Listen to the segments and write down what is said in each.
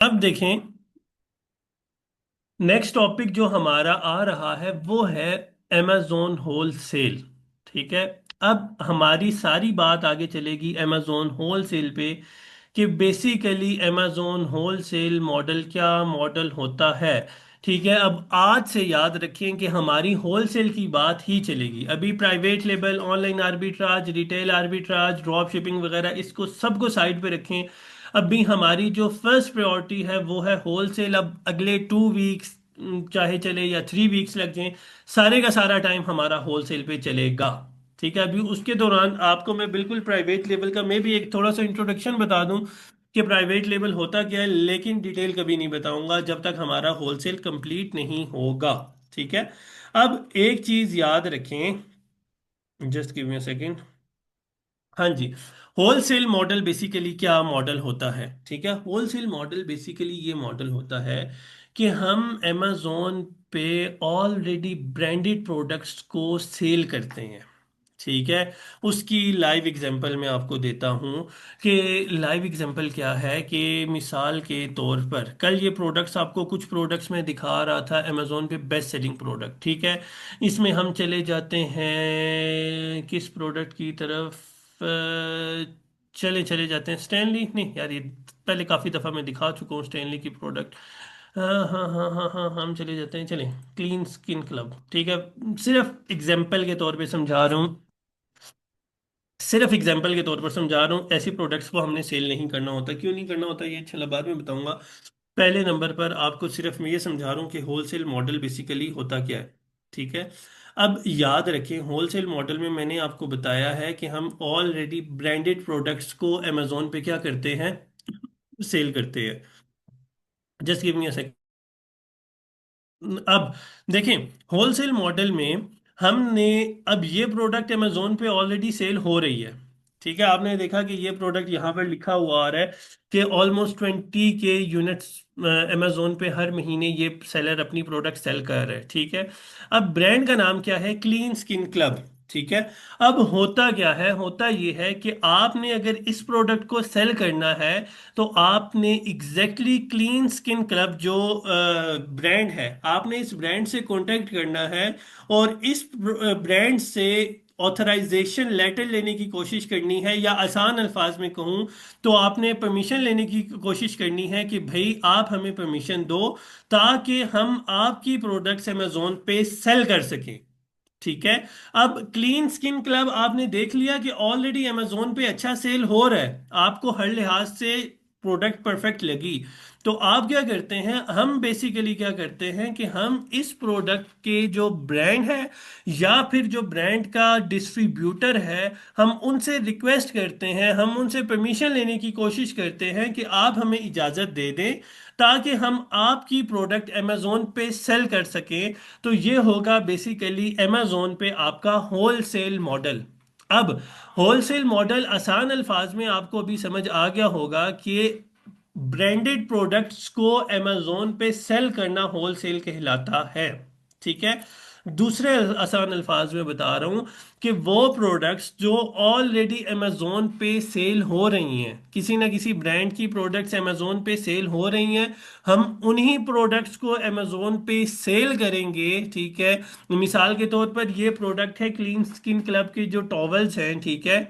अब देखें, next topic जो हमारा आ रहा है वो है अमेजोन होल सेल। ठीक है। अब हमारी सारी बात आगे चलेगी अमेजोन होल सेल पे कि basically Amazon wholesale model क्या मॉडल होता है। ठीक है। अब आज से याद रखें कि हमारी होल सेल की बात ही चलेगी। अभी private label, online arbitrage, retail arbitrage, drop shipping वगैरह इसको सबको साइड पे रखें। अभी हमारी जो फर्स्ट प्रायोरिटी है वो है होल सेल। अब अगले 2 वीक्स चाहे चले या 3 वीक्स लग जाएं, सारे का सारा टाइम हमारा होल सेल पे चलेगा। ठीक है। अभी उसके दौरान आपको मैं बिल्कुल प्राइवेट लेवल का मैं भी एक थोड़ा सा इंट्रोडक्शन बता दूं कि प्राइवेट लेबल होता क्या है, लेकिन डिटेल कभी नहीं बताऊंगा जब तक हमारा होलसेल कंप्लीट नहीं होगा। ठीक है। अब एक चीज याद रखें, just give me a second. हाँ जी। होलसेल मॉडल बेसिकली क्या मॉडल होता है? ठीक है। होलसेल मॉडल बेसिकली ये मॉडल होता है कि हम अमेजोन पे ऑलरेडी ब्रांडेड प्रोडक्ट्स को सेल करते हैं। ठीक है। उसकी लाइव एग्जांपल मैं आपको देता हूँ कि लाइव एग्जांपल क्या है कि मिसाल के तौर पर कल ये प्रोडक्ट्स आपको कुछ प्रोडक्ट्स में दिखा रहा था अमेजोन पे बेस्ट सेलिंग प्रोडक्ट। ठीक है। इसमें हम चले जाते हैं किस प्रोडक्ट की तरफ, चले चले जाते हैं स्टैनली, नहीं यार ये पहले काफ़ी दफ़ा मैं दिखा चुका हूँ स्टैनली की प्रोडक्ट। हाँ हाँ हाँ हाँ हाँ, हम चले जाते हैं, चलें क्लीन स्किन क्लब। ठीक है। सिर्फ एग्जाम्पल के तौर पे समझा रहा हूँ, सिर्फ एग्जाम्पल के तौर पर समझा रहा हूँ। ऐसी प्रोडक्ट्स को हमने सेल नहीं करना होता। क्यों नहीं करना होता ये इंशाल्लाह बाद में बताऊंगा। पहले नंबर पर आपको सिर्फ मैं ये समझा रहा हूँ कि होलसेल मॉडल बेसिकली होता क्या है। ठीक है। अब याद रखें, होलसेल मॉडल में मैंने आपको बताया है कि हम ऑलरेडी ब्रांडेड प्रोडक्ट्स को अमेजोन पे क्या करते हैं, सेल करते हैं। Just give me a second. अब देखें, होलसेल मॉडल में हमने, अब ये प्रोडक्ट अमेजोन पे ऑलरेडी सेल हो रही है। ठीक है। आपने देखा कि ये प्रोडक्ट यहाँ पर लिखा हुआ आ रहा है कि ऑलमोस्ट 20 के यूनिट्स अमेजोन पे हर महीने ये सेलर अपनी प्रोडक्ट सेल कर रहे हैं। ठीक है। अब ब्रांड का नाम क्या है? Clean skin club. ठीक है। अब होता क्या है, होता ये है कि आपने अगर इस प्रोडक्ट को सेल करना है तो आपने एग्जैक्टली क्लीन स्किन क्लब जो ब्रांड है, आपने इस ब्रांड से कांटेक्ट करना है और इस ब्रांड से ऑथराइजेशन लेटर लेने की कोशिश करनी है, या आसान अल्फाज में कहूँ तो आपने परमिशन लेने की कोशिश करनी है कि भाई आप हमें परमिशन दो ताकि हम आपकी प्रोडक्ट्स अमेजोन पे सेल कर सकें। ठीक है। अब क्लीन स्किन क्लब आपने देख लिया कि ऑलरेडी अमेजोन पे अच्छा सेल हो रहा है, आपको हर लिहाज से प्रोडक्ट परफेक्ट लगी। तो आप क्या करते हैं, हम बेसिकली क्या करते हैं कि हम इस प्रोडक्ट के जो ब्रांड है या फिर जो ब्रांड का डिस्ट्रीब्यूटर है, हम उनसे रिक्वेस्ट करते हैं, हम उनसे परमिशन लेने की कोशिश करते हैं कि आप हमें इजाज़त दे दें ताकि हम आपकी प्रोडक्ट अमेजोन पे सेल कर सकें। तो ये होगा बेसिकली अमेजोन पे आपका होल सेल मॉडल। अब होलसेल मॉडल आसान अल्फाज में आपको अभी समझ आ गया होगा कि ब्रांडेड प्रोडक्ट्स को अमेजोन पे सेल करना होलसेल कहलाता है। ठीक है। दूसरे आसान अल्फाज में बता रहा हूं कि वो प्रोडक्ट्स जो ऑलरेडी अमेजोन पे सेल हो रही हैं, किसी ना किसी ब्रांड की प्रोडक्ट्स अमेजोन पे सेल हो रही हैं, हम उन्हीं प्रोडक्ट्स को अमेजोन पे सेल करेंगे। ठीक है। मिसाल के तौर पर ये प्रोडक्ट है क्लीन स्किन क्लब के जो टॉवल्स हैं, ठीक है,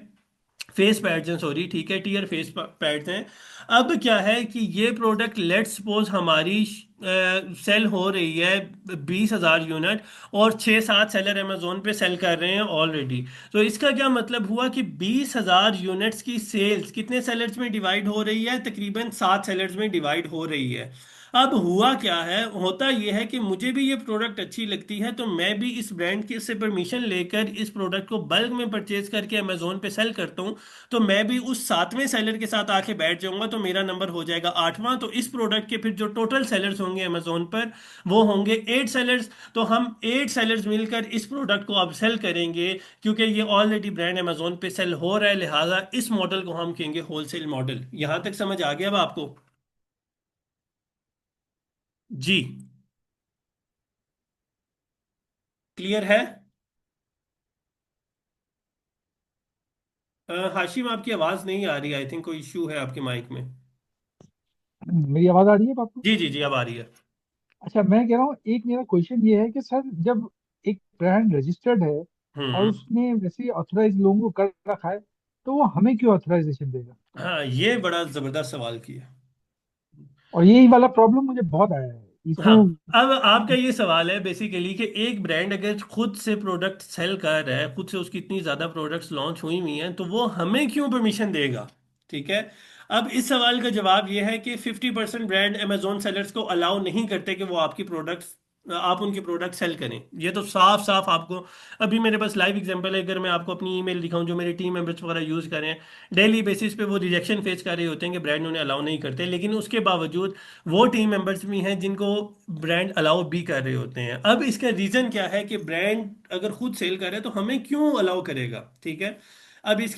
फेस पैड्स हैं, सॉरी, ठीक है, टीयर फेस पैड्स हैं। अब क्या है कि ये प्रोडक्ट लेट सपोज हमारी सेल हो रही है 20,000 यूनिट और 6-7 सेलर अमेजोन पे सेल कर रहे हैं ऑलरेडी। तो इसका क्या मतलब हुआ कि 20,000 यूनिट्स की सेल्स कितने सेलर्स में डिवाइड हो रही है? तकरीबन 7 सेलर्स में डिवाइड हो रही है। अब हुआ क्या है, होता यह है कि मुझे भी ये प्रोडक्ट अच्छी लगती है तो मैं भी इस ब्रांड की से परमिशन लेकर इस प्रोडक्ट को बल्क में परचेज करके अमेजोन पे सेल करता हूँ। तो मैं भी उस 7वें सेलर के साथ आके बैठ जाऊंगा तो मेरा नंबर हो जाएगा 8वां। तो इस प्रोडक्ट के फिर जो टोटल सेलर्स होंगे अमेजोन पर वो होंगे 8 सेलर्स। तो हम 8 सेलर्स मिलकर इस प्रोडक्ट को अब सेल करेंगे क्योंकि ये ऑलरेडी ब्रांड अमेजोन पे सेल हो रहा है, लिहाजा इस मॉडल को हम कहेंगे होलसेल मॉडल। यहां तक समझ आ गया अब आपको? जी। क्लियर है? हाशिम आपकी आवाज़ नहीं आ रही, आई थिंक कोई इश्यू है आपके माइक में। मेरी आवाज आ रही है आपको? जी जी जी, अब आ रही है। अच्छा, मैं कह रहा हूँ, एक मेरा क्वेश्चन ये है कि सर, जब एक ब्रांड रजिस्टर्ड है और हम्म। उसने वैसे ऑथराइज लोगों को कर रखा है, तो वो हमें क्यों ऑथराइजेशन देगा? हाँ, ये बड़ा जबरदस्त सवाल किया। और यही वाला प्रॉब्लम मुझे बहुत आया है हाँ, इसमें। अब आपका ये सवाल है बेसिकली कि एक ब्रांड अगर खुद से प्रोडक्ट सेल कर रहा है, खुद से उसकी इतनी ज़्यादा प्रोडक्ट्स लॉन्च हुई हुई हैं, तो वो हमें क्यों परमिशन देगा? ठीक है। अब इस सवाल का जवाब ये है कि 50% ब्रांड अमेजोन सेलर्स को अलाउ नहीं करते कि वो आपकी प्रोडक्ट्स, आप उनके प्रोडक्ट सेल करें। ये तो साफ साफ आपको, अभी मेरे पास लाइव एग्जांपल है, अगर मैं आपको अपनी ईमेल दिखाऊं जो मेरे टीम मेंबर्स वगैरह यूज़ करें, डेली बेसिस पे वो रिजेक्शन फेस कर रहे होते हैं कि ब्रांड उन्हें अलाउ नहीं करते, लेकिन उसके बावजूद वो टीम मेंबर्स भी हैं जिनको ब्रांड अलाउ भी कर रहे होते हैं। अब इसका रीज़न क्या है कि ब्रांड अगर खुद सेल करे तो हमें क्यों अलाउ करेगा? ठीक है। अब इसके